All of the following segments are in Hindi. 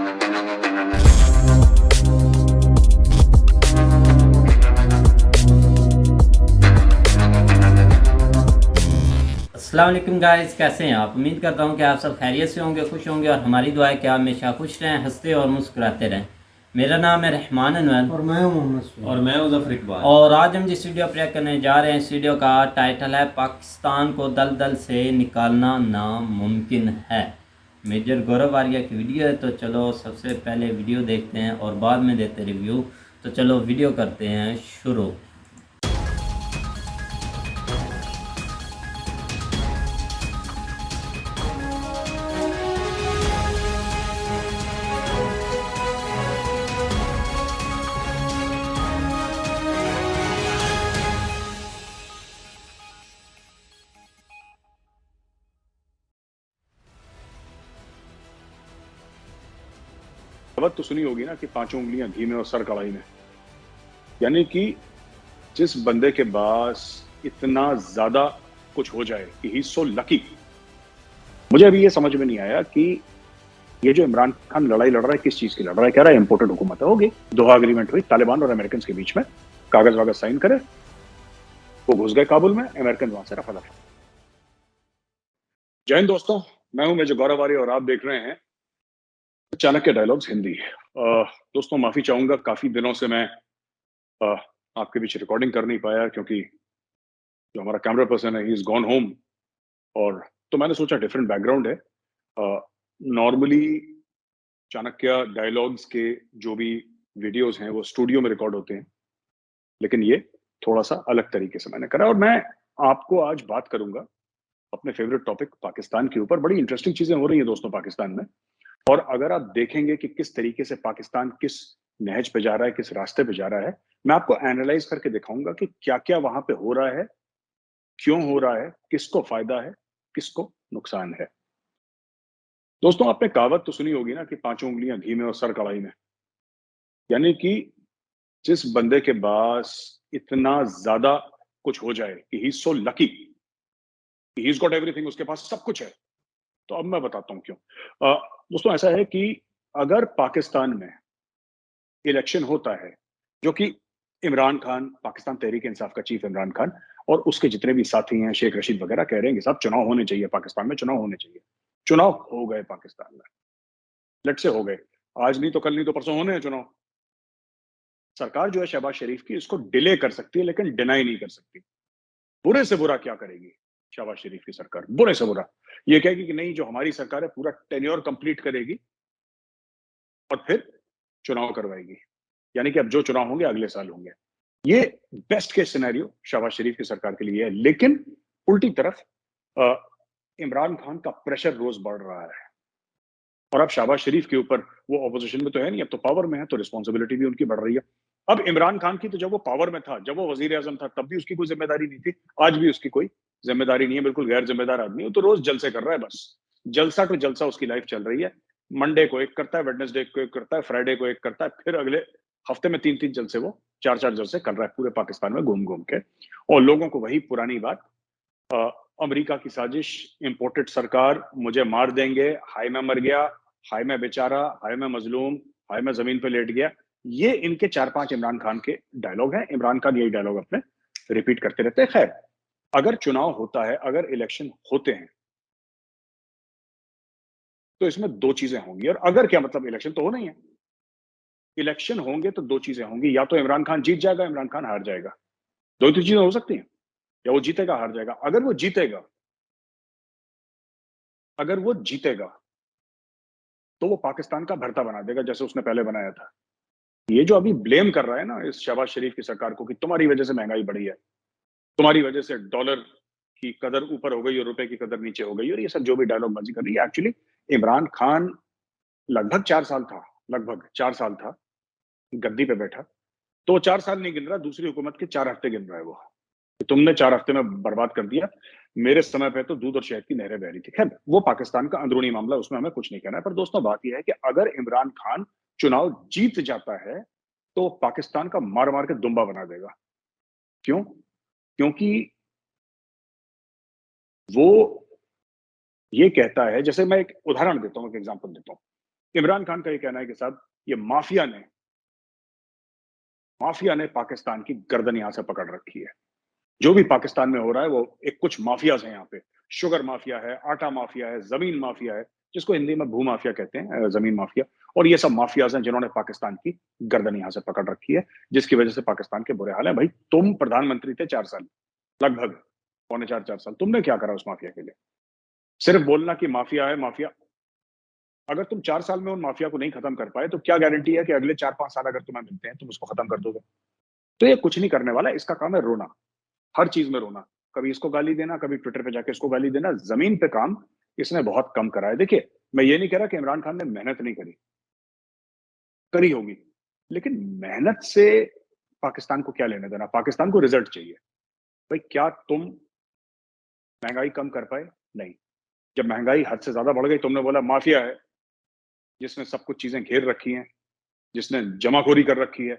अस्सलाम वालेकुम गाइस, कैसे हैं आप। उम्मीद करता हूं कि आप सब खैरियत से होंगे, खुश होंगे और हमारी दुआ है कि आप हमेशा खुश रहें, हंसते और मुस्कुराते रहें। मेरा नाम है रहमान अनवर और मैं हूं मोहम्मद और मैं हूं ज़फ़र इकबाल। और आज हम जिस वीडियो प्ले करने जा रहे हैं, इस वीडियो का टाइटल है पाकिस्तान को दलदल से निकालना नामुमकिन है। मेजर गौरव आर्या की वीडियो है, तो चलो सबसे पहले वीडियो देखते हैं और बाद में देते रिव्यू। तो चलो वीडियो करते हैं शुरू। कहावत तो सुनी होगी ना कि पांचों उंगलियां घी में और सर कढ़ाई में। यानी कि जिस बंदे के पास इतना ज्यादा कुछ हो जाए कि ही सो लकी। मुझे अभी ये समझ में नहीं आया कि ये जो इमरान खान लड़ाई लड़ रहा है किस चीज की लड़ रहा है। कह रहा है इंपोर्टेड हुकूमत होगी, दोहा एग्रीमेंट हुई तालिबान और अमेरिकन के बीच में, कागज वागज साइन करे, वो घुस गए काबुल में, अमेरिकन वहां से रफा दफा। जय हिंद दोस्तों, मैं हूं मेजर गौरव आर्य और आप देख रहे हैं चाणक्य डायलॉग्स हिंदी। दोस्तों माफी चाहूंगा, काफी दिनों से मैं आपके बीच रिकॉर्डिंग कर नहीं पाया क्योंकि जो हमारा कैमरा पर्सन है ही इज गॉन होम। और तो मैंने सोचा डिफरेंट बैकग्राउंड है। नॉर्मली चाणक्य डायलॉग्स के जो भी वीडियोस हैं वो स्टूडियो में रिकॉर्ड होते हैं, लेकिन ये थोड़ा सा अलग तरीके से मैंने करा। और मैं आपको आज बात करूंगा अपने फेवरेट टॉपिक पाकिस्तान के ऊपर। बड़ी इंटरेस्टिंग चीजें हो रही हैं दोस्तों पाकिस्तान में, और अगर आप देखेंगे कि किस तरीके से पाकिस्तान किस नहज पे जा रहा है, किस रास्ते पे जा रहा है, मैं आपको एनालाइज करके दिखाऊंगा कि क्या क्या वहां पे हो रहा है, क्यों हो रहा है, किसको फायदा है, किसको नुकसान है। दोस्तों आपने कहावत तो सुनी होगी ना कि पांचों उंगलियां घी में और सर कढ़ाई में। यानी कि जिस बंदे के पास इतना ज्यादा कुछ हो जाए कि he so lucky, he is got everything, उसके पास सब कुछ है। तो अब मैं बताता हूं क्यों। दोस्तों ऐसा है कि अगर पाकिस्तान में इलेक्शन होता है, जो कि इमरान खान, पाकिस्तान तहरीक इंसाफ का चीफ इमरान खान और उसके जितने भी साथी हैं, शेख रशीद वगैरह, कह रहे हैं कि साहब चुनाव होने चाहिए, पाकिस्तान में चुनाव होने चाहिए। चुनाव हो गए पाकिस्तान में, लेट से हो गए, आज नहीं तो कल नहीं तो परसों होने हैं चुनाव। सरकार जो है शहबाज शरीफ की, इसको डिले कर सकती है लेकिन डिनाई नहीं कर सकती। बुरे से बुरा क्या करेगी शहबाज शरीफ की सरकार? बुरे से बुरा ये कहेगी कि नहीं, जो हमारी सरकार है पूरा टेन्योर कंप्लीट करेगी और फिर चुनाव करवाएगी। यानी कि अब जो चुनाव होंगे अगले साल होंगे। ये बेस्ट केस सिनेरियो शहबाज शरीफ की सरकार के लिए है। लेकिन उल्टी तरफ इमरान खान का प्रेशर रोज बढ़ रहा है, और अब शहबाज शरीफ के ऊपर, वो ऑपोजिशन में तो है नहीं, अब तो पावर में है, तो रिस्पॉन्सिबिलिटी भी उनकी बढ़ रही है। अब इमरान खान की तो जब वो पावर में था, जब वो वजीर आजम था, तब भी उसकी कोई जिम्मेदारी नहीं थी, आज भी उसकी कोई जिम्मेदारी नहीं है। बिल्कुल गैर जिम्मेदार आदमी है, तो रोज जलसे कर रहा है, बस जलसा टू जलसा उसकी लाइफ चल रही है। मंडे को एक करता है, वेडनेसडे को एक करता है, फ्राइडे को एक करता है, फिर अगले हफ्ते में तीन तीन जलसे, वो चार चार जलसे कर रहा है पूरे पाकिस्तान में घूम घूम के। और लोगों को वही पुरानी बात, अमेरिका की साजिश, इंपोर्टेड सरकार, मुझे मार देंगे, हाय मैं मर गया, हाय मैं बेचारा, हाय मैं मजलूम, हाय मैं जमीन पे लेट गया। ये इनके चार पांच इमरान खान के डायलॉग हैं। इमरान खान यही डायलॉग अपने रिपीट करते रहते हैं। खैर, अगर चुनाव होता है, अगर इलेक्शन होते हैं, तो इसमें दो चीजें होंगी। और अगर क्या मतलब, इलेक्शन तो होना ही है। इलेक्शन होंगे तो दो चीजें होंगी, या तो इमरान खान जीत जाएगा, इमरान खान हार जाएगा। दो तो चीजें हो सकती हैं, या वो जीतेगा, हार जाएगा। अगर वो जीतेगा तो वो पाकिस्तान का भरता बना देगा, जैसे उसने पहले बनाया था। ये जो अभी ब्लेम कर रहा है ना इस शहबाज शरीफ की सरकार को कि तुम्हारी वजह से महंगाई बढ़ी है, तुम्हारी वजह से डॉलर की कदर ऊपर हो गई और रुपए की कदर नीचे हो गई, और ये सब जो भी डायलॉग बाजी कर रही है, एक्चुअली इमरान खान लगभग 4 साल था, लगभग 4 साल था गद्दी पे बैठा, तो 4 साल नहीं गिन रहा, दूसरी हुकूमत के 4 हफ्ते गिन रहा है वो, कि तुमने 4 हफ्ते में बर्बाद कर दिया। मेरे समय पे तो दूध और शहद की नहरें बह रही थी। खैर, वो पाकिस्तान का अंदरूनी मामला, उसमें हमें कुछ नहीं कहना है। पर दोस्तों बात यह है कि अगर इमरान खान चुनाव जीत जाता है, तो पाकिस्तान का मार मार के दुम्बा बना देगा। क्यों? क्योंकि वो ये कहता है, जैसे मैं एक उदाहरण देता हूं, एक एग्जांपल देता हूं। इमरान खान का ये कहना है कि साहब ये माफिया ने पाकिस्तान की गर्दन यहां से पकड़ रखी है। जो भी पाकिस्तान में हो रहा है वो एक कुछ माफियाज हैं यहाँ पे। शुगर माफिया है, आटा माफिया है, जमीन माफिया है, जिसको हिंदी में भू माफिया कहते हैं, जमीन माफिया। और ये सब माफियाज हैं जिन्होंने पाकिस्तान की गर्दन यहां से पकड़ रखी है, जिसकी वजह से पाकिस्तान के बुरे हाल है। भाई तुम प्रधानमंत्री थे 4 साल, लगभग पौने 4 साल, तुमने क्या करा उस माफिया के लिए? सिर्फ बोलना कि माफिया है माफिया। अगर तुम 4 साल में उन माफिया को नहीं खत्म कर पाए तो क्या गारंटी है कि अगले 4-5 साल अगर तुम्हें मिलते हैं तुम उसको खत्म कर दोगे? तो ये कुछ नहीं करने वाला, इसका काम है रोना, हर चीज में रोना। कभी इसको गाली देना, कभी ट्विटर पे जाके इसको गाली देना। जमीन पे काम इसने बहुत कम करा है। देखिए, मैं ये नहीं कह रहा कि इमरान खान ने मेहनत नहीं करी, करी होगी, लेकिन मेहनत से पाकिस्तान को क्या लेने देना? पाकिस्तान को रिजल्ट चाहिए। भाई क्या तुम महंगाई कम कर पाए? नहीं। जब महंगाई हद से ज्यादा बढ़ गई, तुमने बोला माफिया है जिसने सब कुछ चीजें घेर रखी हैं, जिसने जमाखोरी कर रखी है,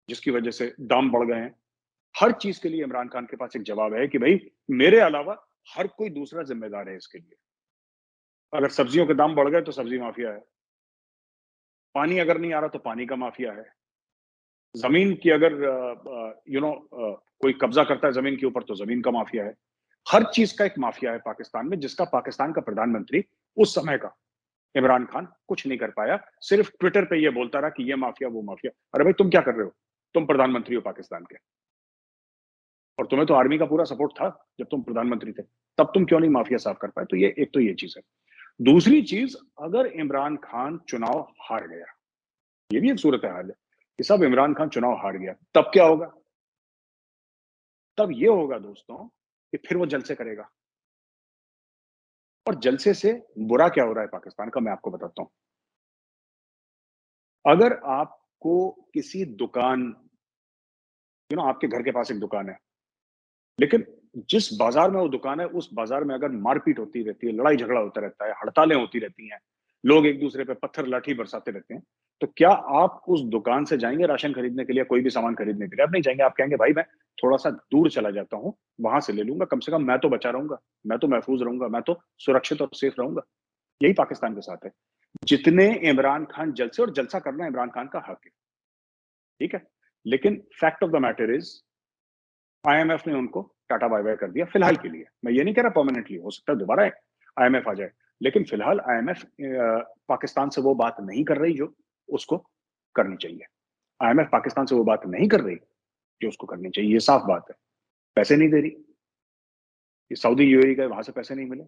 जिसकी वजह से दाम बढ़ गए हैं। हर चीज के लिए इमरान खान के पास एक जवाब है कि भाई मेरे अलावा हर कोई दूसरा जिम्मेदार है इसके लिए। अगर सब्जियों के दाम बढ़ गए तो सब्जी माफिया है, पानी अगर नहीं आ रहा तो पानी का माफिया है, जमीन की अगर कोई कब्जा करता है जमीन के ऊपर तो जमीन का माफिया है। हर चीज का एक माफिया है पाकिस्तान में, जिसका पाकिस्तान का प्रधानमंत्री उस समय का इमरान खान कुछ नहीं कर पाया। सिर्फ ट्विटर पे ये बोलता रहा कि ये माफिया वो माफिया। अरे भाई तुम क्या कर रहे हो? तुम प्रधानमंत्री हो पाकिस्तान के, और तुम्हें तो आर्मी का पूरा सपोर्ट था जब तुम प्रधानमंत्री थे, तब तुम क्यों नहीं माफिया साफ कर पाए? तो ये एक तो ये चीज है। दूसरी चीज, अगर इमरान खान चुनाव हार गया, ये भी एक सूरत हाल है कि सब इमरान खान चुनाव हार गया, तब क्या होगा? तब ये होगा दोस्तों कि फिर वो जलसे करेगा। और जलसे से बुरा क्या हो रहा है पाकिस्तान का, मैं आपको बताता हूं। अगर आपको किसी दुकान, आपके घर के पास एक दुकान है, लेकिन जिस बाजार में वो दुकान है उस बाजार में अगर मारपीट होती रहती है, लड़ाई झगड़ा होता रहता है, हड़तालें होती रहती हैं, लोग एक दूसरे पे पत्थर लाठी बरसाते रहते हैं, तो क्या आप उस दुकान से जाएंगे राशन खरीदने के लिए, कोई भी सामान खरीदने के लिए? आप नहीं जाएंगे। आप कहेंगे भाई मैं थोड़ा सा दूर चला जाता हूँ, वहां से ले लूंगा, कम से कम मैं तो बचा रहूंगा, मैं तो महफूज रहूंगा, मैं तो सुरक्षित और सेफ रहूंगा। यही पाकिस्तान के साथ है। जितने इमरान खान जलसे, और जलसा करना इमरान खान का हक है, ठीक है, लेकिन fact of the matter is IMF ने उनको टाटा बाय बाय कर दिया फिलहाल के लिए। मैं ये नहीं कह रहा परमानेंटली, हो सकता है दोबारा आईएमएफ आ जाए, लेकिन फिलहाल आईएमएफ पाकिस्तान से वो बात नहीं कर रही जो उसको करनी चाहिए। आईएमएफ पाकिस्तान से वो बात नहीं कर रही जो उसको करनी चाहिए, ये साफ बात है। पैसे नहीं दे रही, ये सऊदी यूएई गए, वहां से पैसे नहीं मिले।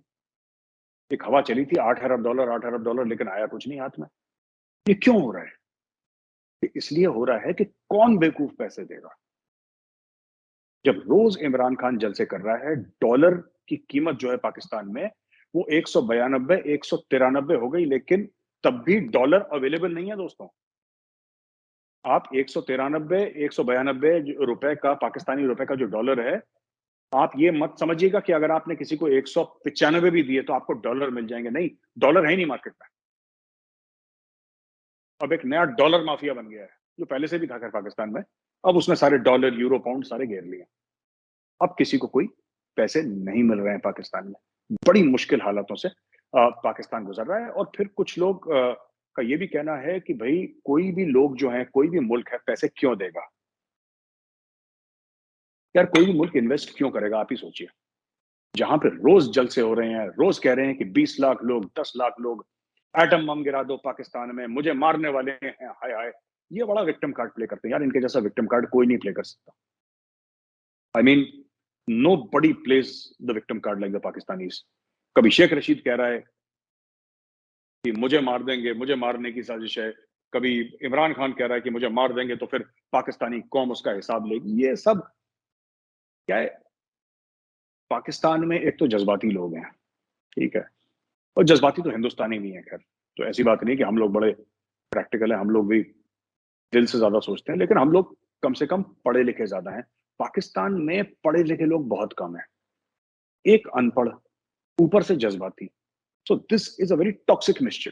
एक हवा चली थी 8 अरब डॉलर, 8 अरब डॉलर, लेकिन आया कुछ नहीं हाथ में। ये क्यों हो रहा है? ये इसलिए हो रहा है कि कौन बेवकूफ पैसे देगा। जब रोज इमरान खान जलसे कर रहा है, डॉलर की कीमत जो है पाकिस्तान में वो 192 193 हो गई, लेकिन तब भी डॉलर अवेलेबल नहीं है दोस्तों। आप 193 192 रुपए का, पाकिस्तानी रुपए का जो डॉलर है, आप ये मत समझिएगा कि अगर आपने किसी को 195 भी दिए तो आपको डॉलर मिल जाएंगे। नहीं, डॉलर है ही नहीं मार्केट में। अब एक नया डॉलर माफिया बन गया है, जो पहले से भी था खैर पाकिस्तान में। अब उसने सारे डॉलर यूरो पाउंड सारे घेर लिए। अब किसी को कोई पैसे नहीं मिल रहे हैं पाकिस्तान में। बड़ी मुश्किल हालातों से पाकिस्तान गुजर रहा है। और फिर कुछ लोग का ये भी कहना है कि भाई कोई भी लोग जो है, कोई भी मुल्क है, पैसे क्यों देगा? यार कोई भी मुल्क इन्वेस्ट क्यों करेगा? आप ही सोचिए। जहां पे रोज जलसे हो रहे हैं, रोज कह रहे हैं कि 20 लाख लोग, 10 लाख लोग, एटम बम गिरा दो पाकिस्तान में, मुझे मारने वाले हैं, हाय हाय। ये बड़ा विक्टिम कार्ड प्ले करते हैं यार। इनके जैसा विक्टिम कार्ड कोई नहीं प्ले कर सकता। I mean nobody plays the victim card like the Pakistanis. कभी शेख रशीद कह रहा है कि मुझे मार देंगे, मुझे मारने की साजिश है। कभी इमरान खान कह रहा है कि मुझे मार देंगे तो फिर पाकिस्तानी कौम उसका हिसाब लेगी। ये सब क्या है? पाकिस्तान में एक तो जज्बाती लोग हैं, ठीक है, और जज्बाती तो हिंदुस्तानी भी हैं खैर। तो ऐसी बात नहीं कि हम लोग बड़े प्रैक्टिकल हैं, हम लोग भी दिल से ज्यादा सोचते हैं, लेकिन हम लोग कम से कम पढ़े लिखे ज्यादा हैं। पाकिस्तान में पढ़े लिखे लोग बहुत कम है। एक अनपढ़, ऊपर से जज्बाती। So this is a very toxic mixture,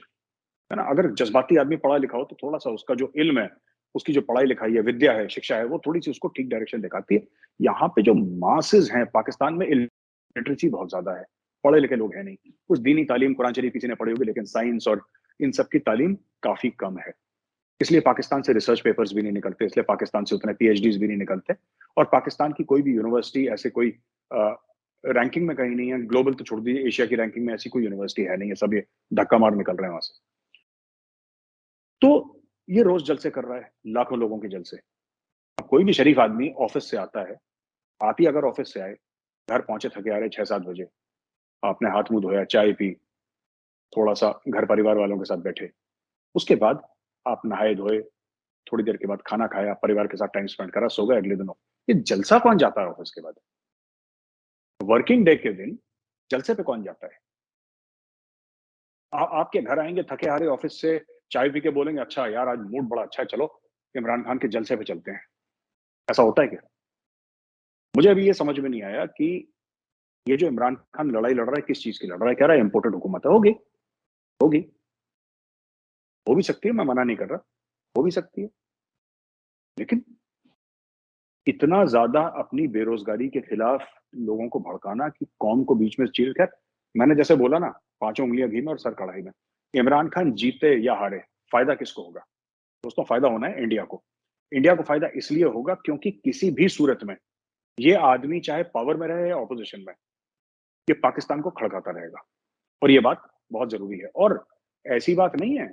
है ना। अगर जज्बाती आदमी पढ़ा लिखा हो तो थोड़ा सा उसका जो इल्म है, उसकी जो पढ़ाई लिखाई है, विद्या है, शिक्षा है, वो थोड़ी सी उसको ठीक डायरेक्शन दिखाती है। यहाँ पे जो मासेस हैं पाकिस्तान में, लिटरेसी बहुत ज्यादा है, पढ़े लिखे लोग हैं नहीं। कुछ दीनी तालीम, कुरान शरीफ किसी ने पढ़ी होगी, लेकिन साइंस और इन सब की तालीम काफ़ी कम है। इसलिए पाकिस्तान से रिसर्च पेपर्स भी नहीं निकलते, इसलिए पाकिस्तान से उतने पीएचडीज़ भी नहीं निकलते और पाकिस्तान की कोई भी यूनिवर्सिटी ऐसे कोई रैंकिंग में कहीं नहीं है, ग्लोबल तो छोड़ दीजिए, एशिया की रैंकिंग में ऐसी कोई यूनिवर्सिटी है नहीं है, सब ये धक्का मार निकल रहे हैं वहाँ से। तो ये रोज़ जलसे कर रहा है, लाखों लोगों के जलसे। अब कोई भी शरीफ आदमी ऑफ़िस से आता है, आप ही अगर ऑफ़िस से आए, घर पहुँचे थके हारे 6-7 बजे, आपने हाथ-मुँह धोया, चाय पी, थोड़ा-सा घर परिवार वालों के साथ बैठे। उसके बाद आप नहाए-धोए, थोड़ी देर के बाद खाना खाया, परिवार के साथ टाइम स्पेंड करा, सो गए अगले दिन ये जलसा कौन जाता है ऑफ़िस के बाद? वर्किंग डे के दिन जलसे पे कौन जाता है? आपके घर आएँगे थके-हारे ऑफ़िस से, चाय पी के बोलेंगे, "अच्छा यार, आज मूड बड़ा अच्छा है, चलो इमरान खान के जलसे पे चलते हैं।" ऐसा होता है क्या? मुझे अभी ये समझ में नहीं आया कि ये जो इमरान खान लड़ाई लड़ रहा है, किस चीज़ की लड़ रहा है? कह रहा है इम्पोर्टेड हुकूमत है, होगी, होगी, हो भी सकती है, मैं मना नहीं कर रहा, हो भी सकती है। लेकिन इतना ज़्यादा अपनी बेरोज़गारी के खिलाफ लोगों को भड़काना कि कौम को बीच में चीर खैर मैंने जैसे बोला ना, पाँचों उँगलियाँ घी में और सर कढ़ाई में। इमरान खान जीते या हारे, फ़ायदा किसको होगा? दोस्तों फ़ायदा होना है इंडिया को। इंडिया को फ़ायदा इसलिए होगा क्योंकि किसी भी सूरत में ये आदमी चाहे पावर में रहे या ऑपोज़िशन में, ये पाकिस्तान को खड़काता रहेगा और ये बात बहुत ज़रूरी है। और ऐसी बात नहीं है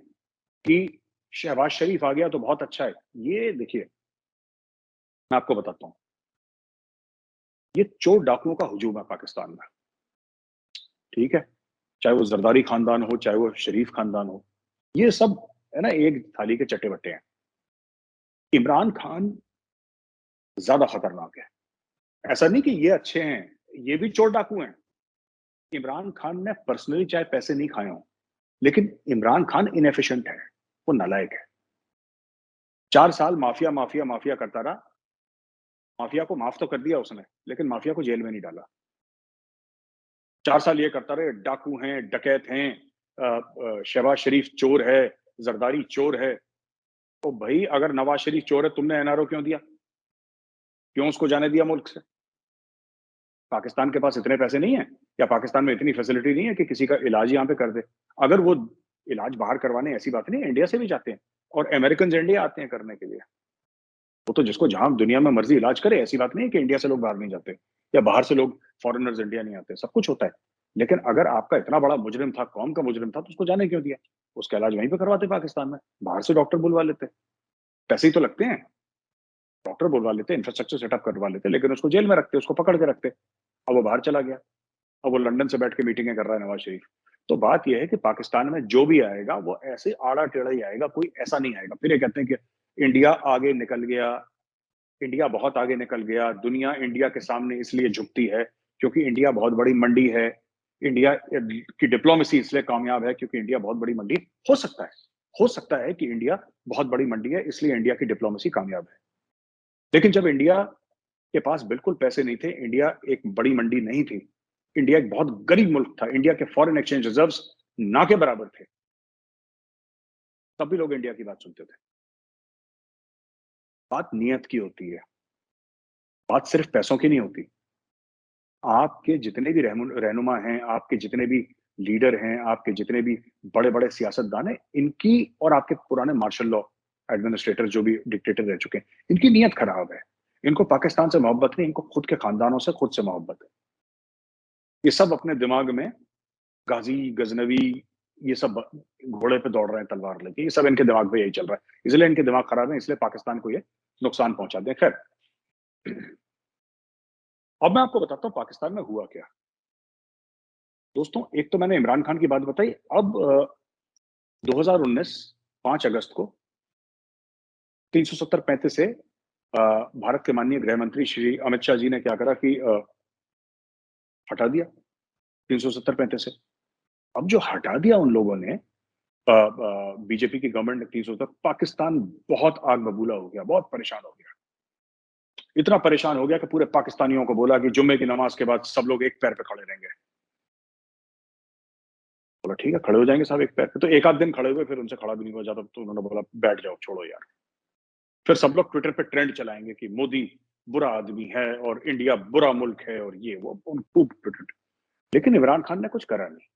कि शहबाज़ शरीफ आ गया तो बहुत अच्छा है। ये देखिए, मैं आपको बताता हूँ, ये चोर डाकुओं का हुजूम है पाकिस्तान में, ठीक है? चाहे वो ज़रदारी खानदान हो, चाहे वो शरीफ खानदान हो, ये सब है ना एक थाली के चट्टे-बट्टे हैं। इमरान खान ज़्यादा खतरनाक है। ऐसा नहीं कि ये अच्छे हैं, ये भी चोर डाकू हैं। इमरान खान ने पर्सनली चाहे पैसे नहीं खाए हों, लेकिन इमरान खान इनएफिशिएंट है, वो नालायक है। 4 साल माफिया, माफिया, माफिया करता रहा। माफिया को माफ तो कर दिया उसने, लेकिन माफिया को जेल में नहीं डाला। 4 साल ये करता रहे, डाकू हैं, डकैत हैं, शहबाज शरीफ चोर है, जरदारी चोर है। तो भई अगर नवाज शरीफ चोर है, तुमने एनआरओ क्यों दिया? क्यों उसको जाने दिया मुल्क से? पाकिस्तान के पास इतने पैसे नहीं है या पाकिस्तान में इतनी फैसिलिटी नहीं है कि किसी का इलाज यहाँ पे कर दे। अगर वो इलाज बाहर करवाने ऐसी बात नहीं है, इंडिया से भी जाते हैं और अमेरिकन्स इंडिया आते हैं करने के लिए। वो तो जिसको जहाँ दुनिया में मर्ज़ी इलाज करे, ऐसी बात नहीं है कि इंडिया से लोग बाहर नहीं जाते या बाहर से लोग फॉरेनर्स इंडिया नहीं आते, सब कुछ होता है। लेकिन अगर आपका इतना बड़ा मुजरिम था, कौम का मुजरिम था, तो उसको जाने क्यों दिया? उसका इलाज वहीं पे करवाते पाकिस्तान में, बाहर से डॉक्टर बुलवा लेते। पैसे ही तो लगते हैं, डॉक्टर बुलवा लेते, इंफ्रास्ट्रक्चर सेटअप करवा लेते, लेकिन उसको जेल में रखते, उसको पकड़ के रखते। अब वो बाहर चला गया। अब वो लंदन से बैठ के मीटिंगें कर रहा है नवाज शरीफ। तो बात ये है कि पाकिस्तान में जो भी आएगा वो ऐसे आड़ा-टेढ़ा ही आएगा, कोई ऐसा नहीं आएगा। फिर ये कहते हैं कि इंडिया आगे निकल गया, इंडिया बहुत आगे निकल गया, दुनिया इंडिया के सामने इसलिए झुकती है क्योंकि इंडिया बहुत बड़ी मंडी है। इंडिया की डिप्लोमेसी इसलिए कामयाब है क्योंकि इंडिया बहुत बड़ी मंडी हो सकता है। हो सकता है कि इंडिया बहुत बड़ी मंडी है इसलिए इंडिया की डिप्लोमेसी कामयाब है। लेकिन जब इंडिया के पास बिल्कुल पैसे नहीं थे, इंडिया एक बड़ी मंडी नहीं थी, इंडिया एक बहुत गरीब मुल्क था, इंडिया के फॉरेन एक्सचेंज रिजर्व्स ना के बराबर थे, तब भी लोग इंडिया की बात सुनते थे। बात नीयत की होती है, बात सिर्फ पैसों की नहीं होती। आपके जितने भी रहनुमा हैं, आपके जितने भी लीडर हैं, आपके जितने भी बड़े-बड़े सियासतदान हैं, इनकी और आपके पुराने मार्शल लॉ एडमिनिस्ट्रेटर जो भी डिक्टेटर रह चुके हैं, इनकी नीयत खराब है। इनको पाकिस्तान से मोहब्बत नहीं, इनको खुद के खानदानों से खुद से मोहब्बत है। ये सब अपने दिमाग में गाज़ी, गज़नवी ये सब घोड़े पे दौड़ रहे हैं तलवार लेके, ये सब इनके दिमाग में यही चल रहा है। इसलिए इनके दिमाग खराब है, इसलिए पाकिस्तान को ये नुकसान पहुँचाते हैं। खैर, अब मैं आपको बताता हूँ पाकिस्तान में हुआ क्या। दोस्तों, एक तो मैंने इमरान खान की बात बताई, अब 2019 5 अगस्त को 370-35 से भारत के माननीय गृह मंत्री श्री अमित शाह जी ने क्या करा कि हटा दिया 370-35 से। अब जो हटा दिया उन लोगों ने बीजेपी की गवर्नमेंट ने 370 पाकिस्तान बहुत आग बबूला हो गया, बहुत परेशान हो गया। इतना परेशान हो गया कि पूरे पाकिस्तानियों को बोला कि जुम्मे की नमाज के बाद सब लोग एक पैर पे खड़े रहेंगे। बोला ठीक है, खड़े हो जाएँगे साहब एक पैर पे। तो एक आध दिन खड़े हुए, फिर उनसे खड़ा भी नहीं हुआ जाता, तो उन्होंने बोला बैठ जाओ, छोड़ो यार। फिर सब लोग ट्विटर पे ट्रेंड चलाएँगे कि मोदी बुरा आदमी है और इंडिया बुरा मुल्क है और ये वो खूब ट्विटर। लेकिन इमरान खान ने कुछ करा नहीं।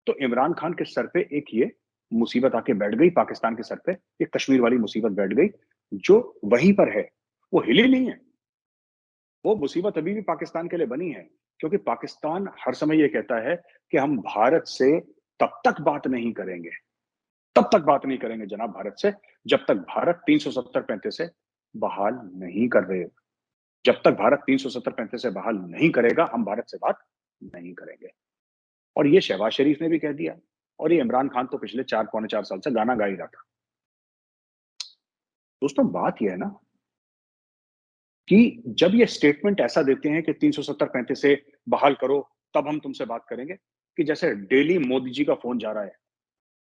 तो इमरान खान के सर पे एक ये मुसीबत आके बैठ गई पाकिस्तान के सर पे, ये कश्मीर वाली मुसीबत बैठ गई, जो वहीं पर है, वो हिली नहीं है। वो मुसीबत अभी भी पाकिस्तान के लिए बनी है, क्योंकि पाकिस्तान हर समय ये कहता है कि हम भारत से तब तक बात नहीं करेंगे, तब तक बात नहीं करेंगे जनाब भारत से, जब तक भारत 370-35 से बहाल नहीं कर रहे। जब तक भारत 370-35 से बहाल नहीं करेगा, हम भारत से बात नहीं करेंगे। और ये शहबाज शरीफ ने भी कह दिया, और ये इमरान खान तो पिछले 4 पौने 4 साल से गाना गा ही रहा था। दोस्तों, बात ये है ना कि जब ये स्टेटमेंट ऐसा देते हैं कि 370-35 से बहाल करो, तब हम तुमसे बात करेंगे, कि जैसे डेली मोदी जी का फ़ोन जा रहा है,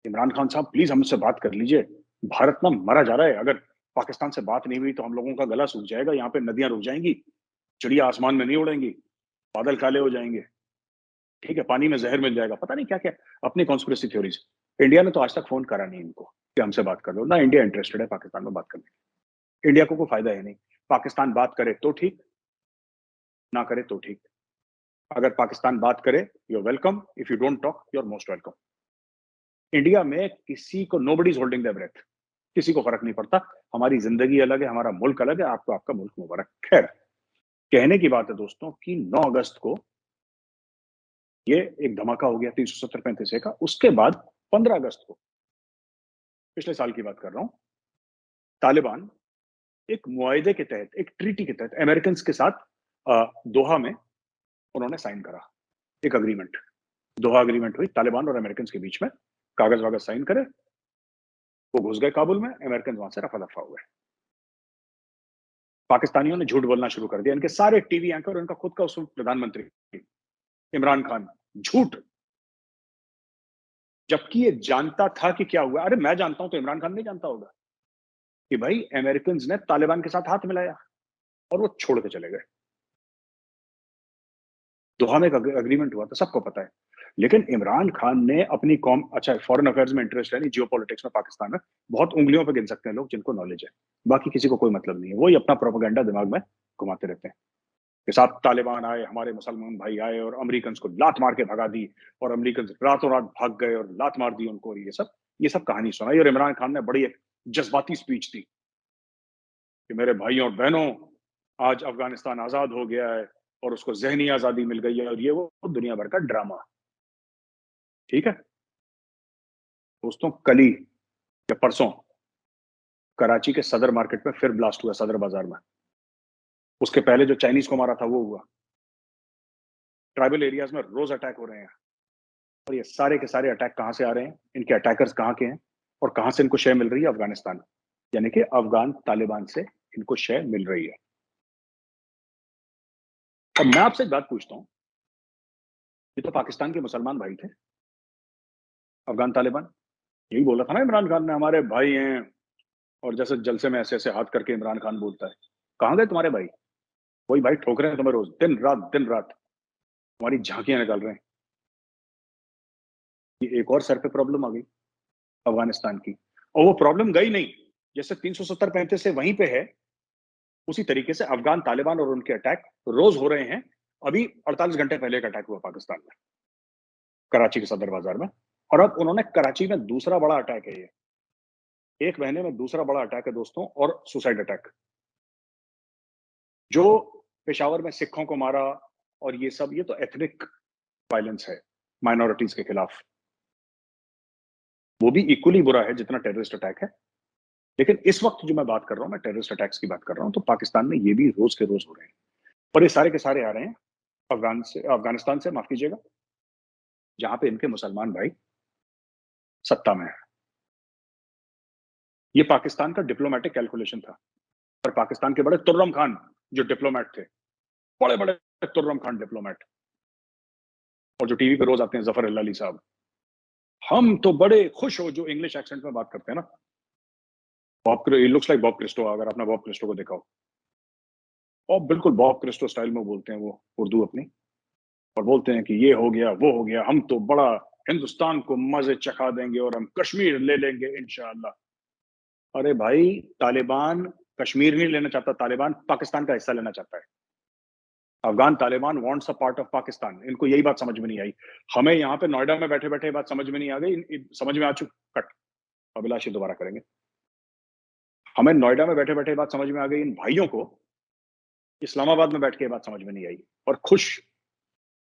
इमरान खान साहब प्लीज़ हमसे बात कर लीजिए, भारत ना मरा जा रहा है, अगर पाकिस्तान से बात नहीं हुई तो हम लोगों का गला सूख जाएगा, यहाँ पे नदियाँ रुक जाएँगी, चिड़िया आसमान में नहीं उड़ेंगी, बादल काले हो जाएँगे, ठीक है? पानी में ज़हर मिल जाएगा, पता नहीं क्या-क्या अपनी कॉन्स्पिरेसी थ्योरीज़। इंडिया ने तो आज तक फ़ोन करा नहीं इनको कि हमसे बात कर लो, ना इंडिया इंटरेस्टेड है पाकिस्तान में बात करने में। इंडिया को कोई फ़ायदा है नहीं, पाकिस्तान बात करे तो ठीक, ना करे तो ठीक। अगर पाकिस्तान बात करे, you are welcome, if you don't talk, you are most welcome. India में किसी को nobody is holding their breath, किसी को फ़र्क नहीं पड़ता, हमारी ज़िंदगी अलग है, हमारा मुल्क अलग है, आपको आपका मुल्क मुबारक। खैर, कहने की बात है दोस्तों कि 9 अगस्त को ये एक धमाका हो गया 370-35 का, उसके बाद 15 अगस्त को, पिछले साल की बात कर रहा हूँ, तालिबान एक मुआहदे के तहत, एक ट्रीटी के तहत अमेरिकन्स के साथ दोहा में उन्होंने साइन करा, एक एग्रीमेंट। दोहा एग्रीमेंट हुई तालिबान और अमेरिकन्स के बीच में, कागज-वागज साइन करे, वो घुस गए काबुल में, अमेरिकन वहां से रफा-दफा हुए। पाकिस्तानियों ने झूठ बोलना शुरू कर दिया, इनके सारे टीवी एंकर, उनका खुद का उस वक्त प्रधानमंत्री इमरान खान, झूठ, जबकि ये जानता था कि क्या हुआ। अरे मैं जानता हूं तो इमरान खान नहीं जानता होगा कि भाई अमेरिकन ने तालिबान के साथ हाथ मिलाया और वो छोड़ के चले गए। दोहा में एक एग्रीमेंट हुआ था, सबको पता है। लेकिन इमरान खान ने अपनी कौम, अच्छा फॉरेन अफेयर्स में इंटरेस्ट है नहीं, जियो पॉलिटिक्स में पाकिस्तान में बहुत उंगलियों पे गिन सकते हैं लोग जिनको नॉलेज है, बाकी किसी को कोई मतलब नहीं है, वो ही अपना प्रोपेगेंडा दिमाग में घुमाते रहते हैं कि साहब तालिबान आए, हमारे मुसलमान भाई आए और अमेरिकन को लात मार के भगा दी, और अमेरिकन रातों रात भाग गए और लात मार दी उनको, और ये सब कहानी सुनाई। और इमरान खान ने बड़ी एक जज्बाती स्पीच दी कि मेरे भाइयों और बहनों, आज अफगानिस्तान आजाद हो गया है और उसको जहनी आजादी मिल गई है, और ये वो दुनिया भर का ड्रामा। ठीक है दोस्तों, कल ही या परसों कराची के सदर मार्केट में फिर ब्लास्ट हुआ, सदर बाजार में। उसके पहले जो चाइनीज को मारा था वो हुआ। ट्राइबल एरियाज में रोज अटैक हो रहे हैं, और ये सारे के सारे अटैक कहां से आ रहे हैं, इनके अटैकर्स कहां के हैं, और कहां से इनको शय मिल रही है? अफगानिस्तान, यानी कि अफगान तालिबान से इनको शय मिल रही है। अब मैं आपसे एक बात पूछता हूं, ये तो पाकिस्तान के मुसलमान भाई थे, अफगान तालिबान, यही बोला था ना इमरान खान ने, हमारे भाई हैं, और जैसे जलसे में ऐसे ऐसे हाथ करके इमरान खान बोलता है, कहां गए तुम्हारे भाई? वही भाई ठोक रहे हैं तुम्हें रोज, दिन रात तुम्हारी झांकियां निकाल रहे हैं। ये एक और सर पे प्रॉब्लम आ गई अफगानिस्तान की, और वो प्रॉब्लम गई नहीं, जैसे 370-35 से वहीं पे है, उसी तरीके से अफगान तालिबान और उनके अटैक रोज हो रहे हैं। अभी 48 घंटे पहले एक अटैक हुआ पाकिस्तान में, कराची के सदर बाजार में, और अब उन्होंने कराची में दूसरा बड़ा अटैक है, ये एक महीने में दूसरा बड़ा अटैक है दोस्तों, और सुसाइड अटैक, जो पेशावर में सिखों को मारा, और ये सब, ये तो एथनिक वायलेंस है माइनॉरिटीज के खिलाफ, वो भी इक्वली बुरा है जितना टेररिस्ट अटैक है। लेकिन इस वक्त जो मैं बात कर रहा हूं, मैं टेररिस्ट अटैक्स की बात कर रहा हूं, तो पाकिस्तान में ये भी रोज के रोज हो रहे हैं, और ये सारे के सारे आ रहे हैं अफगानिस्तान से, माफ कीजिएगा, जहां पे इनके मुसलमान भाई सत्ता में है। ये पाकिस्तान का डिप्लोमेटिक कैलकुलेशन था, और पाकिस्तान के बड़े तुर्रम खान जो डिप्लोमेट थे, बड़े बड़े तुर्रम खान डिप्लोमेट, और जो टीवी पे रोज आते हैं, जफर अली साहब, हम तो बड़े खुश हो, जो इंग्लिश एक्सेंट में बात करते हैं ना, लुक्स लाइक बॉब क्रिस्टो, अगर आपने बॉब क्रिस्टो को देखा हो, और बिल्कुल बॉब क्रिस्टो स्टाइल में बोलते हैं वो उर्दू अपनी, और बोलते हैं कि ये हो गया वो हो गया, हम तो बड़ा हिंदुस्तान को मजे चखा देंगे और हम कश्मीर ले लेंगे इंशाअल्लाह। अरे भाई, तालिबान कश्मीर नहीं लेना चाहता, तालिबान पाकिस्तान का हिस्सा लेना चाहता है। Afghan Taliban wants a part of Pakistan. इनको यही बात समझ में नहीं आई। हमें यहाँ पे नोएडा में बैठे-बैठे बात समझ में नहीं आ गई। समझ में आ चुकी। कट। अभिलाषी दोबारा करेंगे। हमें नोएडा में बैठे-बैठे बात समझ में आ गई। इन भाइयों को इस्लामाबाद में बैठ के बात समझ में नहीं आई और खुश,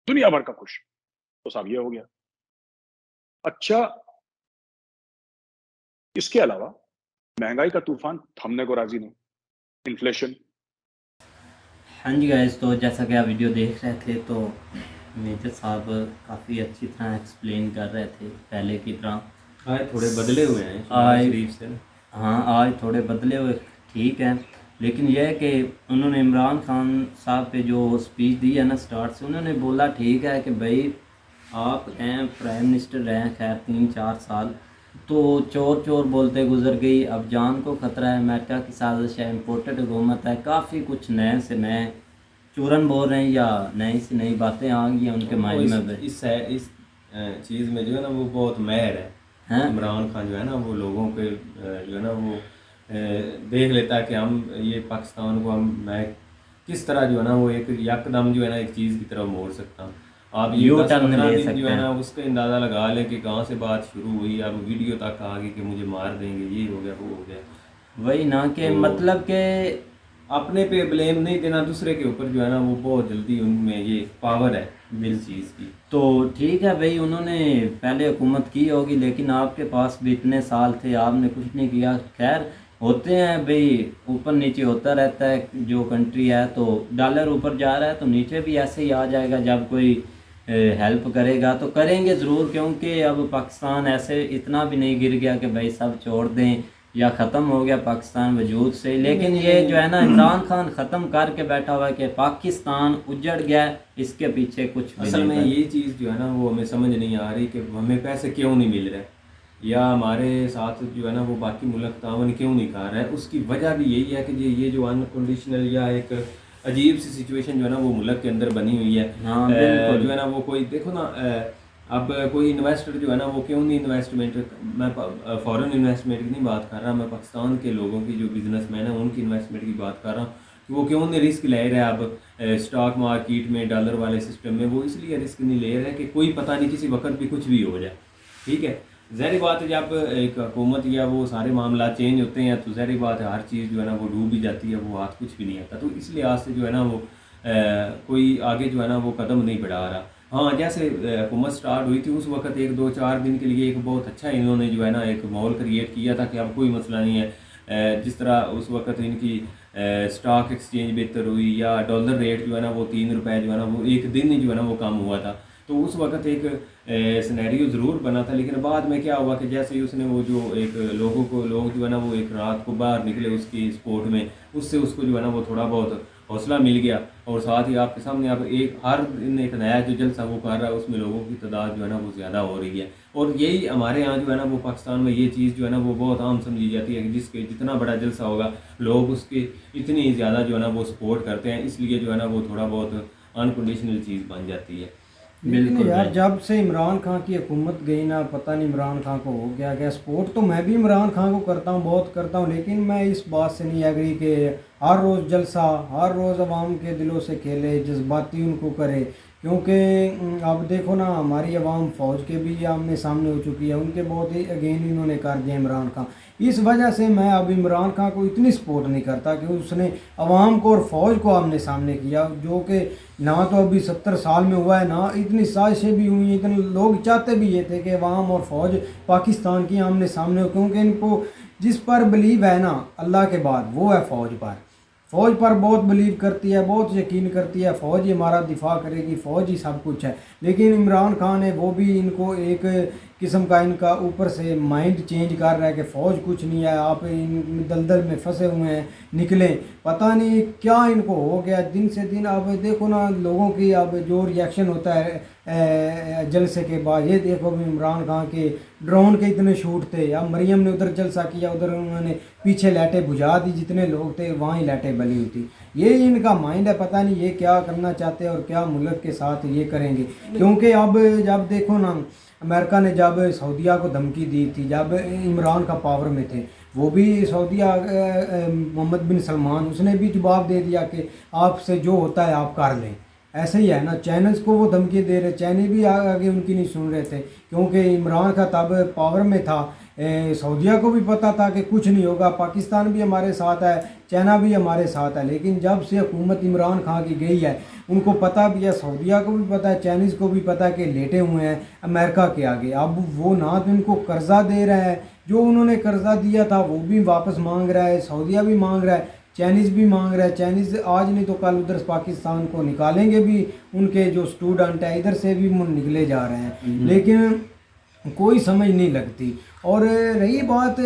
दुनिया भर का खुश। तो साहब ये हो गया। अच्छा, इसके अलावा महंगाई का तूफान थमने को राजी नहीं। इन्फ्लेशन। हाँ जी गाइस, तो जैसा कि आप वीडियो देख रहे थे तो मेजर साहब काफ़ी अच्छी तरह एक्सप्लेन कर रहे थे पहले की तरह। आज थोड़े बदले हुए हैं आज शरीफ से। हाँ, आज थोड़े बदले हुए, ठीक है। लेकिन यह है कि उन्होंने इमरान खान साहब पे जो स्पीच दी है ना स्टार्ट से, उन्होंने बोला ठीक है कि भाई आप हैं प्राइम मिनिस्टर रहे खैर 3-4 साल, तो चोर चोर बोलते गुजर गई। अब जान को ख़तरा है, अमेरिका की साजिश है, इम्पोर्टेड हुकूमत है, काफ़ी कुछ नए से नए चूरन बोल रहे हैं या नई से नई बातें आ गई हैं उनके माइंड में। इस चीज़ में जो है ना वो बहुत महर है। इमरान खान जो है ना वो लोगों के जो है ना वो देख लेता है कि हम ये पाकिस्तान को मैं किस तरह जो है ना वो एक यकदम जो है ना एक चीज़ की तरफ मोड़ सकता हूँ। आप ये 10-15 दिन जो है ना उसका अंदाज़ा लगा लें कि कहाँ से बात शुरू हुई, अब वीडियो तक आ गई कि मुझे मार देंगे, ये हो गया वो हो गया। वही ना कि तो मतलब के अपने पे ब्लेम नहीं देना, दूसरे के ऊपर जो है ना वो बहुत जल्दी उनमें ये पावर है इस चीज़ की। तो ठीक है भाई, उन्होंने पहले हुकूमत की होगी लेकिन आपके पास भी इतने साल थे, आपने कुछ नहीं किया। खैर होते हैं भाई, ऊपर नीचे होता रहता है जो कंट्री है। तो डॉलर ऊपर जा रहा है तो नीचे भी ऐसे ही आ जाएगा। जब कोई हेल्प करेगा तो करेंगे ज़रूर, क्योंकि अब पाकिस्तान ऐसे इतना भी नहीं गिर गया कि भाई सब छोड़ दें या ख़त्म हो गया पाकिस्तान वजूद से। लेकिन ये जो है ना इमरान खान ख़त्म करके बैठा हुआ है कि पाकिस्तान उजड़ गया, इसके पीछे कुछ भी असल नहीं में है। ये चीज़ जो है ना वो हमें समझ नहीं आ रही कि हमें पैसे क्यों नहीं मिल रहे या हमारे साथ जो है ना वो बाकी मुल्क तावन क्यों नहीं कर रहा है। उसकी वजह भी यही है कि ये जो अनकंडीशनल या एक अजीब सी सिचुएशन जो है ना वो मुल्क के अंदर बनी हुई है। हाँ बिल्कुल। जो है ना वो कोई देखो ना अब कोई इन्वेस्टर जो है ना वो क्यों नहीं इन्वेस्टमेंट, मैं फॉरेन इन्वेस्टमेंट की नहीं बात कर रहा, मैं पाकिस्तान के लोगों की जो बिजनेसमैन है उनकी इन्वेस्टमेंट की बात कर रहा हूँ कि वो क्यों नहीं रिस्क ले रहे हैं अब स्टॉक मार्केट में, डॉलर वाले सिस्टम में। वो इसलिए रिस्क नहीं ले रहे कि कोई पता नहीं किसी वक्त भी कुछ भी हो जाए। ठीक है, ज़ाहिर बात है जब एक हुकूमत या वो सारे मामला चेंज होते हैं तो ज़ाहिर बात है हर चीज़ जो है ना वो डूब ही जाती है, वो हाथ कुछ भी नहीं आता। तो इस लिहाज से जो है ना वो कोई आगे जो है ना वो कदम नहीं बढ़ा रहा। हाँ, जैसे हुकूमत स्टार्ट हुई थी उस वक्त 1-2-4 दिन के लिए एक बहुत अच्छा इन्होंने जो है ना एक माहौल क्रिएट किया था कि अब कोई मसला नहीं है। जिस तरह उस वक्त इनकी स्टॉक एक्सचेंज बेहतर हुई या डॉलर रेट जो है ना वो 3 रुपये जो है ना वो एक दिन ही जो है ना वो कम हुआ था। तो उस वक्त एक सिनेरियो ज़रूर बना था। लेकिन बाद में क्या हुआ कि जैसे ही उसने वो जो एक लोग जो है ना वो एक रात को बाहर निकले उसकी सपोर्ट में, उससे उसको जो है ना वो थोड़ा बहुत हौसला मिल गया। और साथ ही आपके सामने आप एक हर दिन एक नया जो जलसा वो कर रहा है उसमें लोगों की तादाद जो है ना वो ज़्यादा हो रही है। और यही हमारे यहाँ जो है ना वो पाकिस्तान में ये चीज़ जो है ना वो बहुत आम समझी जाती है कि जिसके जितना बड़ा जलसा होगा लोग उसके इतनी ज़्यादा जो है ना वो सपोर्ट करते हैं, इसलिए जो है ना वो थोड़ा बहुत अनकंडीशनल चीज़ बन जाती है। बिल्कुल यार, जब से इमरान खान की हुकूमत गई ना, पता नहीं इमरान खान को हो गया क्या। सपोर्ट तो मैं भी इमरान खान को करता हूँ, बहुत करता हूँ, लेकिन मैं इस बात से नहीं एग्री कि हर रोज़ जलसा, हर रोज़ अवाम के दिलों से खेले, जज्बाती उनको करे। क्योंकि अब देखो ना, हमारी अवाम फ़ौज के भी आमने सामने हो चुकी है, उनके बहुत ही अगेन इन्होंने कर दिया इमरान खान। इस वजह से मैं अब इमरान खान को इतनी सपोर्ट नहीं करता कि उसने अवाम को और फ़ौज को आमने सामने किया, जो कि ना तो अभी 70 साल में हुआ है, ना इतनी साजिशें भी हुई हैं। इतने लोग चाहते भी ये थे कि अवाम और फ़ौज पाकिस्तान की आमने सामने हो, क्योंकि इनको जिस पर बिलीव है ना अल्लाह के बाद, वो है फ़ौज पर। फ़ौज पर बहुत बिलीव करती है, बहुत यकीन करती है, फ़ौज ही हमारा दिफा करेगी, फ़ौज ही सब कुछ है। लेकिन इमरान खान है वो भी इनको एक किस्म का इनका ऊपर से माइंड चेंज कर रहा है कि फ़ौज कुछ नहीं है, आप इन दलदल में फंसे हुए हैं, निकलें। पता नहीं क्या इनको हो गया दिन से दिन। अब देखो ना लोगों की अब जो रिएक्शन होता है जलसे के बाद, ये देखो इमरान खान के ड्रोन के इतने शूट थे। अब मरियम ने उधर जलसा किया, उधर उन्होंने पीछे लाइटें बुझा दी, जितने लोग थे वहाँ ही लाइटें बली हुई थी। ये इनका माइंड है, पता नहीं ये क्या करना चाहते हैं और क्या मुल्क के साथ ये करेंगे। क्योंकि अब जब देखो ना, अमेरिका ने जब सऊदीया को धमकी दी थी, जब इमरान का पावर में थे, वो भी सऊदीया मोहम्मद बिन सलमान, उसने भी जवाब दे दिया कि आपसे जो होता है आप कर लें। ऐसे ही है ना, चैनल्स को वो धमकी दे रहे, चैनल भी आगे उनकी नहीं सुन रहे थे, क्योंकि इमरान खान तब पावर में था। सऊदीया को भी पता था कि कुछ नहीं होगा, पाकिस्तान भी हमारे साथ है, चाइना भी हमारे साथ है। लेकिन जब से हुकूमत इमरान खान की गई है, उनको पता भी है, सऊदीया को भी पता है, चाइनीज़ को भी पता है कि लेटे हुए हैं अमेरिका के आगे। अब वो ना तो इनको कर्जा दे रहा है, जो उन्होंने कर्जा दिया था वो भी वापस मांग रहा है, सऊदीया भी मांग रहा है, चाइनीज़ भी मांग रहा है। चाइनीज़ आज नहीं तो कल उधर से पाकिस्तान को निकालेंगे भी, उनके जो स्टूडेंट है इधर से भी निकले जा रहे हैं, लेकिन कोई समझ नहीं लगती। और रही बात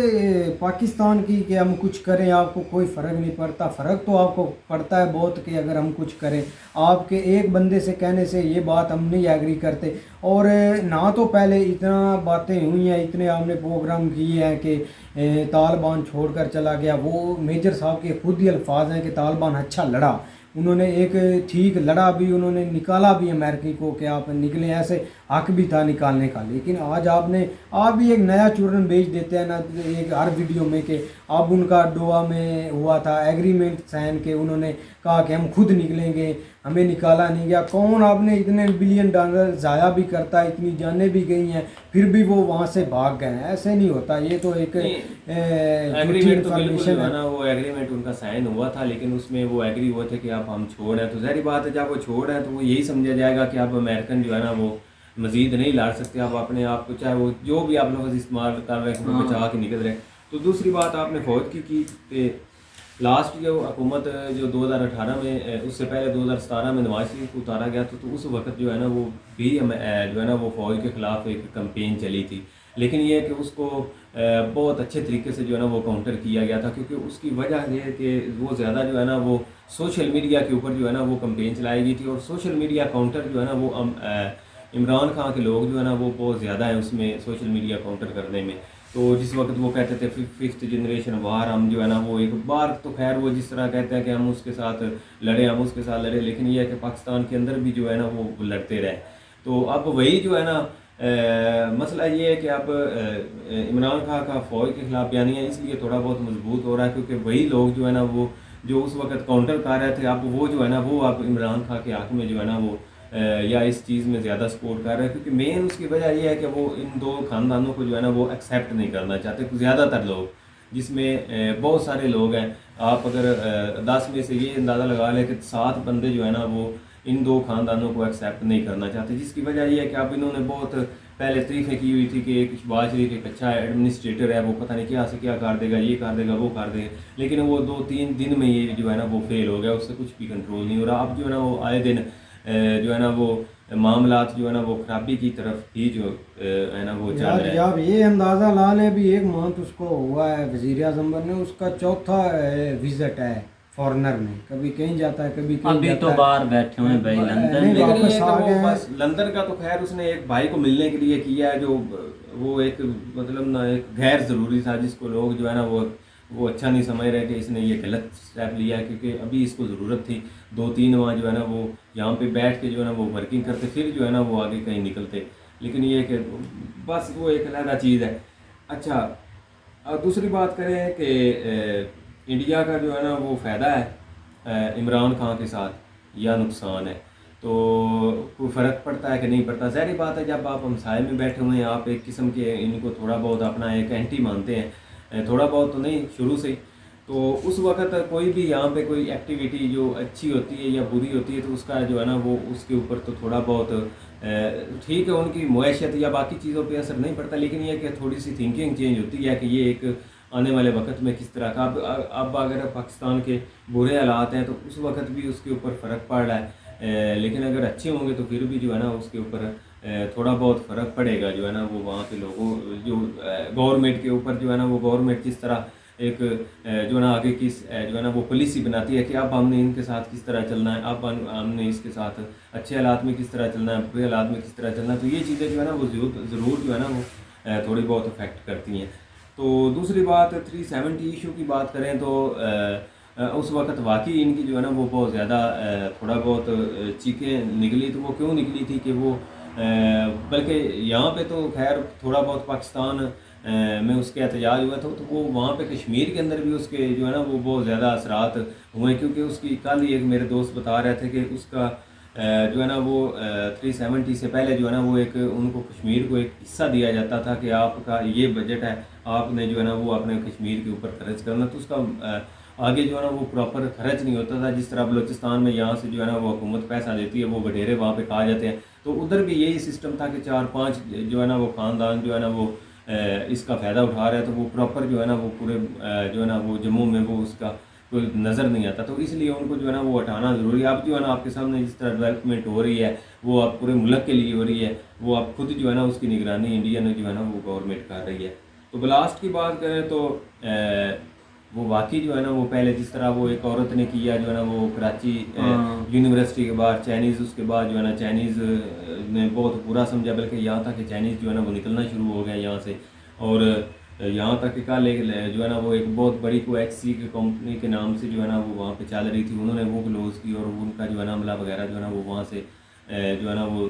पाकिस्तान की कि हम कुछ करें आपको कोई फ़र्क नहीं पड़ता, फ़र्क तो आपको पड़ता है बहुत कि अगर हम कुछ करें, आपके एक बंदे से कहने से ये बात हम नहीं एग्री करते। और ना तो पहले इतना बातें हुई हैं, इतने हमने प्रोग्राम किए हैं कि तालिबान छोड़कर चला गया, वो मेजर साहब के खुद ही अल्फाज हैं कि तालिबान अच्छा लड़ा, उन्होंने एक ठीक लड़ा भी, उन्होंने निकाला भी अमेरिकी को कि आप निकले, ऐसे हक भी था निकालने का। लेकिन आज आप भी एक नया चूरन बेच देते हैं ना एक हर वीडियो में कि अब उनका डोहा में हुआ था एग्रीमेंट साइन के, उन्होंने कहा कि हम खुद निकलेंगे, हमें निकाला नहीं गया। कौन आपने इतने बिलियन डॉलर ज़ाया भी करता है, इतनी जानें भी गई हैं, फिर भी वो वहाँ से भाग गए हैं, ऐसे नहीं होता। ये तो एक एग्रीमेंट तो बिल्कुल है ना, वो एग्रीमेंट उनका साइन हुआ था, लेकिन उसमें वो एग्री हुए थे कि अब हम छोड़ हैं। तो ज़ाहिर बात है जब वो छोड़ हैं तो वो यही समझा जाएगा कि अब अमेरिकन जो है ना वो मज़ीद नहीं लड़ सकते, आप अपने आप को चाहे वो जो भी आप लोग इस्तेमाल कर रहे हैं बचा के निकल रहे हैं। तो दूसरी बात आपने फौज की लास्ट जो हुकूमत जो 2018 में, उससे पहले 2017 में नवाज शरीफ को उतारा गया तो उस वक्त जो है ना वो भी जो है ना वो फ़ौज के ख़िलाफ़ एक कैंपेन चली थी। लेकिन ये है कि उसको बहुत अच्छे तरीके से जो है ना वो काउंटर किया गया था, क्योंकि उसकी वजह ये है कि वो ज़्यादा जो है ना वो सोशल मीडिया के ऊपर जो है ना वो कैंपेन चलाई गई थी। और सोशल मीडिया काउंटर जो है ना वो इमरान खान के लोग जो है ना वो बहुत ज़्यादा है उसमें सोशल मीडिया काउंटर करने में। तो जिस वक्त वो कहते थे फिफ्थ जनरेशन वार, हम जो है ना वो एक बार तो खैर वो जिस तरह कहते हैं कि हम उसके साथ लड़े, हम उसके साथ लड़े, लेकिन ये है कि पाकिस्तान के अंदर भी जो है ना वो लड़ते रहे। तो अब वही जो है ना मसला ये है कि अब इमरान खान का फ़ौज के ख़िलाफ़ बयानिया इसलिए थोड़ा बहुत मजबूत हो रहा है क्योंकि वही लोग जो है ना वो जो उस वक्त काउंटर कर रहे थे, अब वो जो है ना वो अब इमरान खान के हक़ में जो है ना वो या इस चीज़ में ज़्यादा सपोर्ट कर रहे हैं। क्योंकि मेन उसकी वजह यह है कि वो इन दो ख़ानदानों को जो है ना वो एक्सेप्ट नहीं करना चाहते ज़्यादातर लोग, जिसमें बहुत सारे लोग हैं। आप अगर 10 में से ये अंदाज़ा लगा लें कि 7 बंदे जो है ना वो इन दो ख़ानदानों को एक्सेप्ट नहीं करना चाहते, जिसकी वजह यह है कि अब इन्होंने बहुत पहले तारीफ़ें की हुई थी कि एक शहबाज शरीफ एक अच्छा एडमिनिस्ट्रेटर है, वो पता नहीं क्या से क्या कर देगा, ये कर देगा, वो कर देगा, लेकिन वो 2-3 दिन में ये जो है ना वो फेल हो गया, उससे कुछ भी कंट्रोल नहीं हो रहा। अब जो है ना वो आए दिन जो है ना वो मामलात जो है ना वो खराबी की तरफ ही जो है ना वो चल रहे हैं। यार ये अंदाज़ा ला लें भी 1 मंथ उसको हुआ है वज़ीर आज़म बनने, उसका चौथा विज़िट है फॉरेनर में, कभी कहीं जाता है कभी कहीं अभी जाता तो है। बाहर बैठे हुए हैं भाई लंदन नहीं, में। वापस लेकिन ये आ तो गए वो हैं। बस लंदन का तो खैर उसने एक भाई को मिलने के लिए किया है, जो वो एक मतलब ना एक गैर ज़रूरी था, जिसको लोग जो है ना वो अच्छा नहीं समझ रहे कि इसने ये गलत स्टेप लिया है, क्योंकि अभी इसको ज़रूरत थी 2-3 वहाँ जो है ना वो यहाँ पे बैठ के जो है ना वो वर्किंग करते, फिर जो है ना वो आगे कहीं निकलते। लेकिन ये कि बस वो एक अलग चीज़ है। अच्छा, और दूसरी बात करें कि इंडिया का जो है ना वो फ़ायदा है इमरान खान के साथ या नुकसान है, तो कोई फ़र्क पड़ता है कि नहीं पड़ता। ज़ाहिर बात है जब आप हमसाए में बैठे हुए हैं, आप एक किस्म के इनको थोड़ा बहुत अपना एक एंटी मानते हैं, थोड़ा बहुत तो नहीं शुरू से ही, तो उस वक्त कोई भी यहाँ पे कोई एक्टिविटी जो अच्छी होती है या बुरी होती है तो उसका जो है ना वो उसके ऊपर तो थोड़ा बहुत ठीक है, उनकी मुआशत या बाकी चीज़ों पे असर नहीं पड़ता, लेकिन यह कि थोड़ी सी थिंकिंग चेंज होती है कि ये एक आने वाले वक्त में किस तरह का अब अगर पाकिस्तान के बुरे हालात हैं तो उस वक्त भी उसके ऊपर फ़र्क पड़ रहा है, लेकिन अगर अच्छे होंगे तो फिर भी जो है ना उसके ऊपर थोड़ा बहुत फ़र्क पड़ेगा जो है ना वो वहाँ के लोगों जो गवर्नमेंट के ऊपर जो है ना वो गवर्नमेंट किस तरह एक जो ना आगे किस जो है ना वो पॉलिसी बनाती है कि अब हमने इनके साथ किस तरह चलना है, अब हमने इसके साथ अच्छे हालात में किस तरह चलना है, बुरे हालात में किस तरह चलना है। तो ये चीज़ें जो है ना वो ज़रूर जो है ना वो थोड़ी बहुत इफेक्ट करती हैं। तो दूसरी बात 370 इशू की बात करें तो उस वक्त वाकई इनकी जो है ना वो बहुत ज़्यादा थोड़ा बहुत चीखें निकली। तो वो क्यों निकली थी कि वो बल्कि यहाँ पे तो खैर थोड़ा बहुत पाकिस्तान में उसके एहतजाज हुआ था, तो वो वहाँ पे कश्मीर के अंदर भी उसके जो है ना वो बहुत ज़्यादा असरात हुए, क्योंकि उसकी कल ही एक मेरे दोस्त बता रहे थे कि उसका जो है ना वो 370 से पहले जो है ना वो एक उनको कश्मीर को एक हिस्सा दिया जाता था कि आपका ये बजट है, आपने जो है ना वो अपने कश्मीर के ऊपर खर्च करना, तो उसका आगे जो है ना वो प्रॉपर खर्च नहीं होता था। जिस तरह बलूचिस्तान में यहाँ से जो है ना वो हुकूमत पैसा देती है, वो बटेरे वहाँ पे खा जाते हैं, तो उधर भी यही सिस्टम था कि 4-5 जो है ना वो ख़ानदान जो है ना वो इसका फ़ायदा उठा रहा है, तो वो प्रॉपर जो है ना वो पूरे जो है ना वो जम्मू में वो उसका कोई नज़र नहीं आता, तो इसलिए उनको जो है ना वो हटाना ज़रूरी है। अब जो है ना आपके सामने जिस तरह डेवलपमेंट हो रही है वो आप पूरे मुल्क के लिए हो रही है, वो आप खुद जो है ना उसकी निगरानी इंडिया ने जो है ना वो गवर्नमेंट कर रही है। तो ब्लास्ट की बात करें तो वो वाकई जो है ना वो पहले जिस तरह वो एक औरत ने किया जो है ना वो कराची यूनिवर्सिटी के बाद चाइनीज़, उसके बाद जो है ना चाइनीज़ ने बहुत बुरा समझा, बल्कि यहाँ तक कि चाइनीज़ जो है ना वो निकलना शुरू हो गया यहाँ से, और यहाँ तक कि कल एक जो है ना वो एक बहुत बड़ी को एक्सी की कंपनी के नाम से जो है ना वो वहाँ पे चल रही थी, उन्होंने वो क्लोज़ की और उनका जो है ना अमला वगैरह जो है ना वो वहाँ से जो है ना वो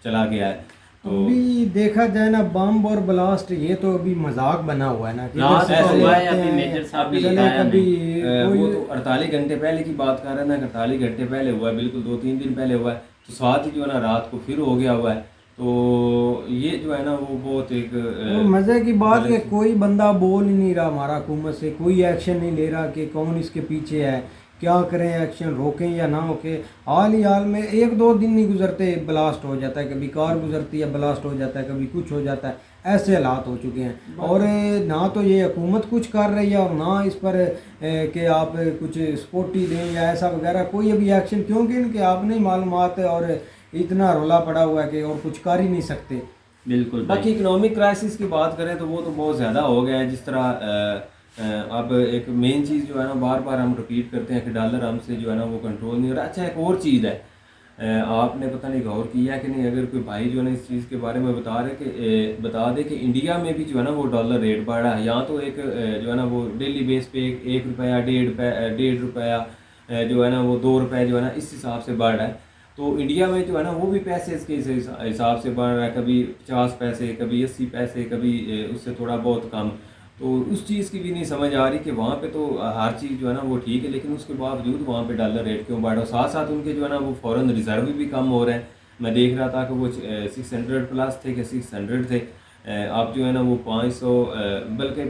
चला गया है। तो अभी देखा जाए ना बम और ब्लास्ट ये तो अभी मजाक बना हुआ है ना कि ब्लास्ट इधर से हुआ है, चले अभी आते हैं, मेजर साहब भी चले बताया कभी वो कोई तो 48 घंटे पहले की बात कर रहे हैं ना, 48 घंटे पहले हुआ है, बिल्कुल 2-3 दिन पहले हुआ है, तो साथ ही जो है ना रात को फिर हो गया हुआ है। तो ये जो है ना वो बहुत एक और मज़े की बात है कोई बंदा बोल ही नहीं रहा हमारा हुकूमत से, कोई एक्शन नहीं ले रहा कि कौन इसके पीछे है, क्या करें, एक्शन रोकें या ना रोकें। हाल ही हाल में 1-2 दिन नहीं गुजरते ब्लास्ट हो जाता है, कभी कार गुजरती है ब्लास्ट हो जाता है, कभी कुछ हो जाता है, ऐसे हालात हो चुके हैं। और ना तो ये हुकूमत कुछ कर रही है और ना इस पर कि आप कुछ सपोर्टी दें या ऐसा वगैरह कोई अभी एक्शन, क्योंकि इनके आप नहीं मालूमात और इतना रोला पड़ा हुआ है कि और कुछ कर ही नहीं सकते। बिल्कुल बाकी इकोनॉमिक क्राइसिस की बात करें तो वो तो बहुत ज़्यादा हो गया है। जिस तरह अब एक मेन चीज़ जो है ना बार बार हम रिपीट करते हैं कि डॉलर हमसे जो है ना वो कंट्रोल नहीं हो रहा। अच्छा एक और चीज़ है, आपने पता नहीं गौर किया कि नहीं, अगर कोई भाई जो है ना इस चीज़ के बारे में बता दे कि इंडिया में भी जो है ना वो डॉलर रेट बढ़ रहा है। यहाँ तो एक जो है ना वो डेली बेस पे 1 रुपया 1.5 रुपया जो है ना वो 2 रुपये जो है ना इस हिसाब से बढ़ रहा है। तो इंडिया में जो है ना वो भी पैसे इसके हिसाब से बढ़ रहा है, कभी 50 पैसे, कभी 80 पैसे, कभी उससे थोड़ा बहुत कम। तो उस चीज़ की भी नहीं समझ आ रही कि वहाँ पे तो हर चीज़ जो है ना वो ठीक है, लेकिन उसके बावजूद वहाँ पे डॉलर रेट क्यों बढ़ रहा है। साथ साथ उनके जो है ना वो फॉरेन रिजर्व भी कम हो रहे हैं। मैं देख रहा था कि वो 600 प्लस थे कि 600 थे, अब जो है ना वो 500 बल्कि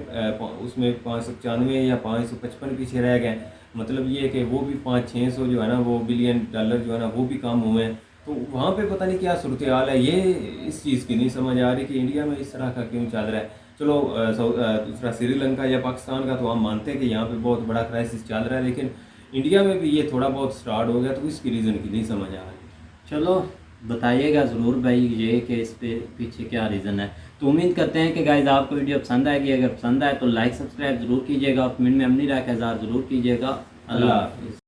उसमें 595 या 555 पीछे रह गए। मतलब ये है कि वो भी 500-600 जो है ना वो बिलियन डॉलर जो है ना वो भी कम हुए हैं। तो वहाँ पे पता नहीं क्या सूरत हाल है, ये इस चीज़ की नहीं समझ आ रही कि इंडिया में इस तरह का क्यों चल रहा है। चलो दूसरा श्रीलंका या पाकिस्तान का तो हम मानते हैं कि यहाँ पे बहुत बड़ा क्राइसिस चल रहा है, लेकिन इंडिया में भी ये थोड़ा बहुत स्टार्ट हो गया, तो इसकी रीज़न की नहीं समझ आ रही। चलो बताइएगा ज़रूर भाई ये कि इस पे पीछे क्या रीज़न है। तो उम्मीद करते हैं कि गाइस आपको वीडियो पसंद आएगी। अगर पसंद आए तो लाइक सब्सक्राइब ज़रूर कीजिएगा और कमेंट में अपनी राय का इज़हार ज़रूर कीजिएगा। अल्लाह हाफ़िज़।